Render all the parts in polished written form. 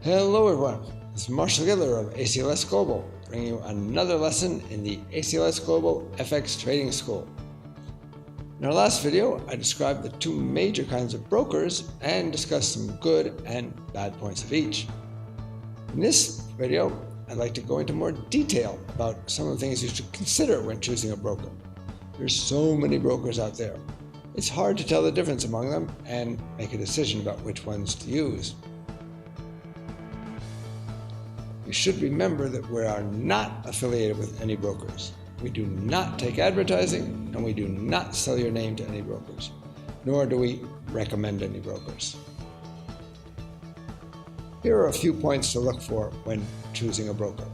Hello everyone, this is Marshall Gidler of ACLS Global, bringing you another lesson in the ACLS Global FX Trading School. In our last video, I described the two major kinds of brokers and discussed some good and bad points of each. In this video, I'd like to go into more detail about some of the things you should consider when choosing a broker. There's so many brokers out there. It's hard to tell the difference among them and make a decision about which ones to use. You should remember that we are not affiliated with any brokers. We do not take advertising, and we do not sell your name to any brokers, nor do we recommend any brokers. Here are a few points to look for when choosing a broker.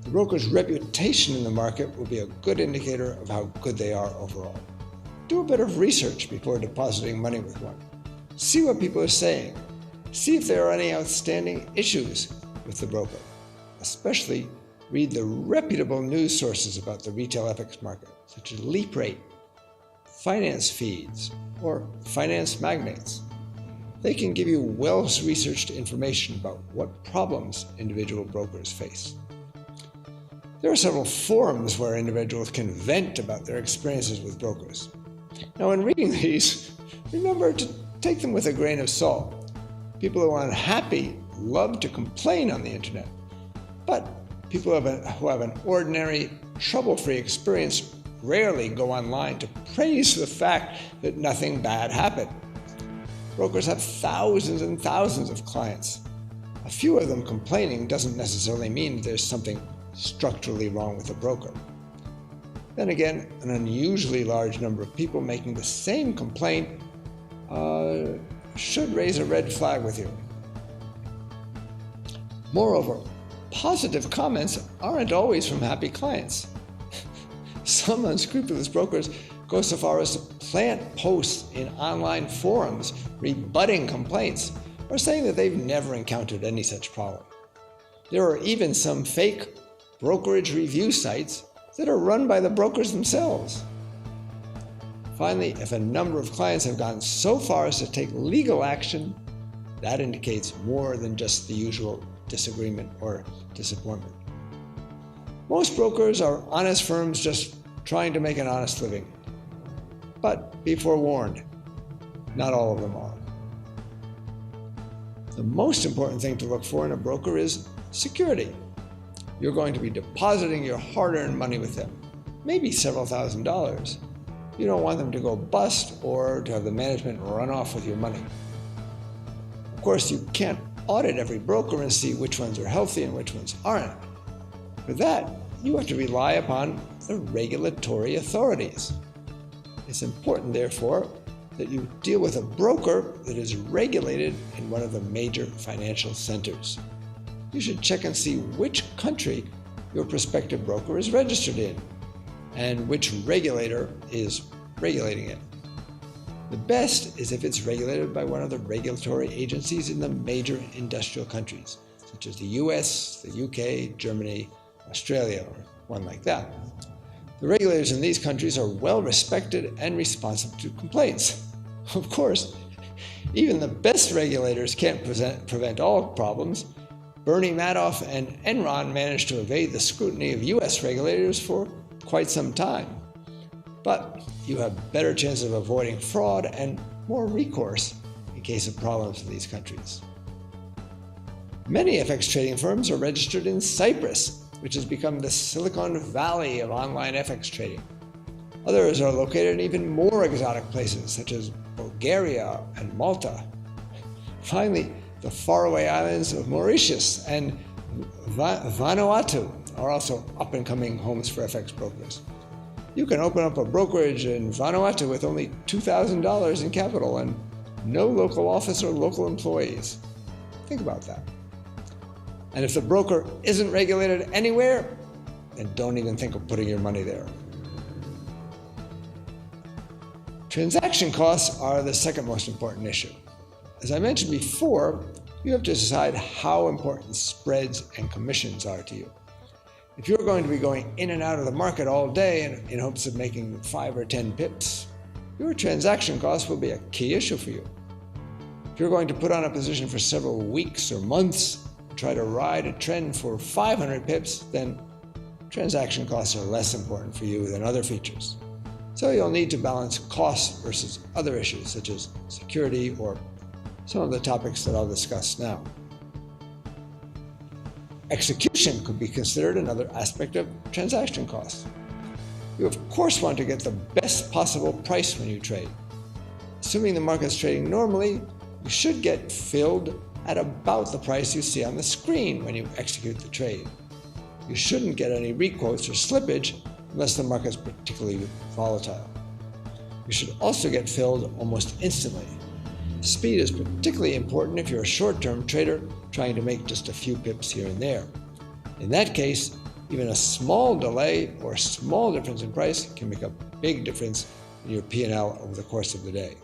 The broker's reputation in the market will be a good indicator of how good they are overall. Do a bit of research before depositing money with one. See what people are saying. See if there are any outstanding issues with the broker. Especially read the reputable news sources about the retail FX market, such as Leap Rate, finance feeds, or finance magnates. They can give you well-researched information about what problems individual brokers face. There are several forums where individuals can vent about their experiences with brokers. Now, in reading these, remember to take them with a grain of salt. People who are unhappy love to complain on the internet, but people who have an ordinary, trouble-free experience rarely go online to praise the fact that nothing bad happened. Brokers have thousands and thousands of clients. A few of them complaining doesn't necessarily mean there's something structurally wrong with the broker. Then again, an unusually large number of people making the same complaint should raise a red flag with you. Moreover, positive comments aren't always from happy clients. Some unscrupulous brokers go so far as to plant posts in online forums rebutting complaints or saying that they've never encountered any such problem. There are even some fake brokerage review sites that are run by the brokers themselves. Finally, if a number of clients have gone so far as to take legal action, that indicates more than just the usual disagreement or disappointment. Most brokers are honest firms just trying to make an honest living. But be forewarned, not all of them are. The most important thing to look for in a broker is security. You're going to be depositing your hard-earned money with them, maybe several $1,000s. You don't want them to go bust or to have the management run off with your money. Of course, you can't audit every broker and see which ones are healthy and which ones aren't. For that, you have to rely upon the regulatory authorities. It's important, therefore, that you deal with a broker that is regulated in one of the major financial centers. You should check and see which country your prospective broker is registered in and which regulator is regulating it. The best is if it's regulated by one of the regulatory agencies in the major industrial countries, such as the US, the UK, Germany, Australia, or one like that. The regulators in these countries are well respected and responsive to complaints. Of course, even the best regulators can't prevent all problems. Bernie Madoff and Enron managed to evade the scrutiny of US regulators for quite some time. But you have better chances of avoiding fraud and more recourse in case of problems in these countries. Many FX trading firms are registered in Cyprus, which has become the Silicon Valley of online FX trading. Others are located in even more exotic places, such as Bulgaria and Malta. Finally, the faraway islands of Mauritius and Vanuatu are also up-and-coming homes for FX brokers. You can open up a brokerage in Vanuatu with only $2,000 in capital and no local office or local employees. Think about that. And if the broker isn't regulated anywhere, then don't even think of putting your money there. Transaction costs are the second most important issue. As I mentioned before, you have to decide how important spreads and commissions are to you. If you're going to be going in and out of the market all day in hopes of making 5 or 10 pips, your transaction costs will be a key issue for you. If you're going to put on a position for several weeks or months and try to ride a trend for 500 pips, then transaction costs are less important for you than other features. So you'll need to balance costs versus other issues such as security or some of the topics that I'll discuss now. Execution could be considered another aspect of transaction costs. You of course want to get the best possible price when you trade. Assuming the market's trading normally, you should get filled at about the price you see on the screen when you execute the trade. You shouldn't get any requotes or slippage unless the market is particularly volatile. You should also get filled almost instantly. Speed is particularly important if you're a short-term trader trying to make just a few pips here and there. In that case, even a small delay or a small difference in price can make a big difference in your P&L over the course of the day.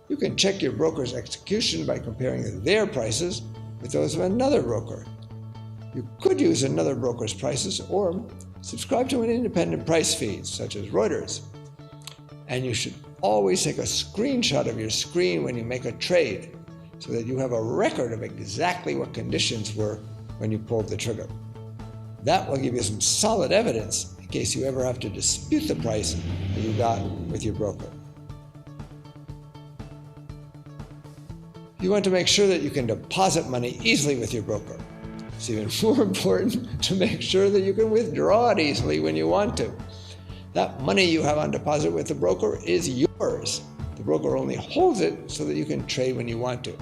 You can check your broker's execution by comparing their prices with those of another broker. You could use another broker's prices or subscribe to an independent price feed, such as Reuters. And you should always take a screenshot of your screen when you make a trade so that you have a record of exactly what conditions were when you pulled the trigger. That will give you some solid evidence in case you ever have to dispute the price that you got with your broker. You want to make sure that you can deposit money easily with your broker. It's even more important to make sure that you can withdraw it easily when you want to. That money you have on deposit with the broker is yours. The broker only holds it so that you can trade when you want to.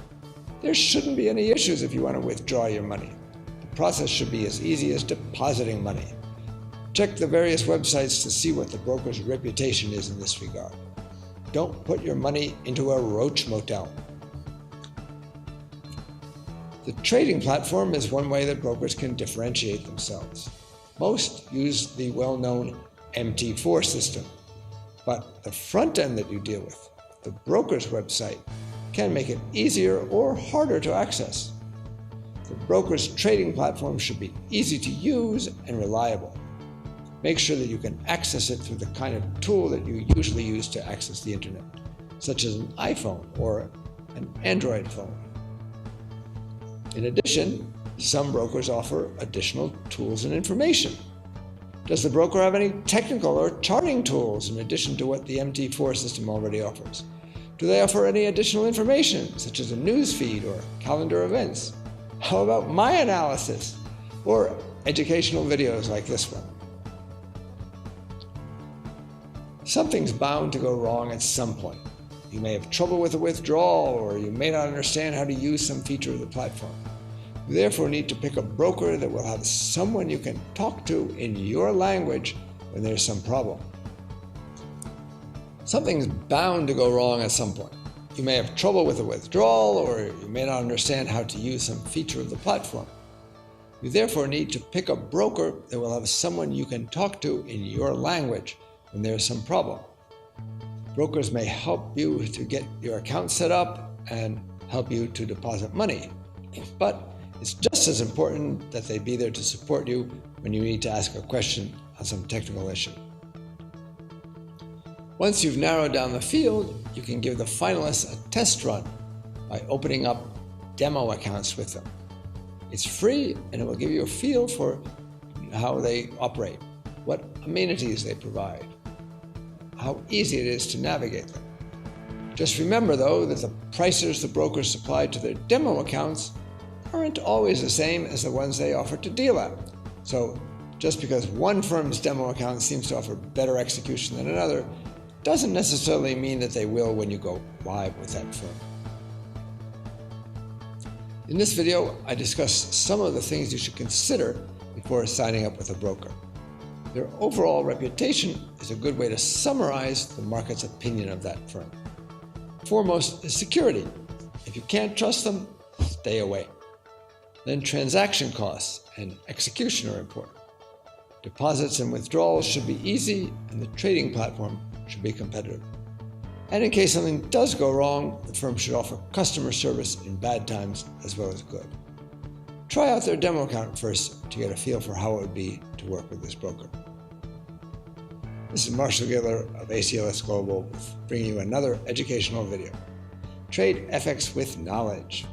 There shouldn't be any issues if you want to withdraw your money. The process should be as easy as depositing money. Check the various websites to see what the broker's reputation is in this regard. Don't put your money into a roach motel. The trading platform is one way that brokers can differentiate themselves. Most use the well-known MT4 system, but the front end that you deal with, the broker's website, can make it easier or harder to access. The broker's trading platform should be easy to use and reliable. Make sure that you can access it through the kind of tool that you usually use to access the internet, such as an iPhone or an Android phone. In addition, some brokers offer additional tools and information. Does the broker have any technical or charting tools in addition to what the MT4 system already offers? Do they offer any additional information, such as a news feed or calendar events? How about my analysis or educational videos like this one? Something's bound to go wrong at some point. You may have trouble with a withdrawal, or you may not understand how to use some feature of the platform. You therefore need to pick a broker that will have someone you can talk to in your language when there's some problem. Something's bound to go wrong at some point. You may have trouble with a withdrawal, or you may not understand how to use some feature of the platform. You therefore need to pick a broker that will have someone you can talk to in your language when there's some problem. Brokers may help you to get your account set up and help you to deposit money, but it's just as important that they be there to support you when you need to ask a question on some technical issue. Once you've narrowed down the field, you can give the finalists a test run by opening up demo accounts with them. It's free and it will give you a feel for how they operate, what amenities they provide, how easy it is to navigate them. Just remember, though, that the prices the brokers supply to their demo accounts aren't always the same as the ones they offer to deal at. So just because one firm's demo account seems to offer better execution than another doesn't necessarily mean that they will when you go live with that firm. In this video, I discuss some of the things you should consider before signing up with a broker. Their overall reputation is a good way to summarize the market's opinion of that firm. Foremost is security. If you can't trust them, stay away. Then transaction costs and execution are important. Deposits and withdrawals should be easy, and the trading platform should be competitive. And in case something does go wrong, the firm should offer customer service in bad times as well as good. Try out their demo account first to get a feel for how it would be to work with this broker. This is Marshall Giller of ACLS Global, bringing you another educational video. Trade FX with knowledge.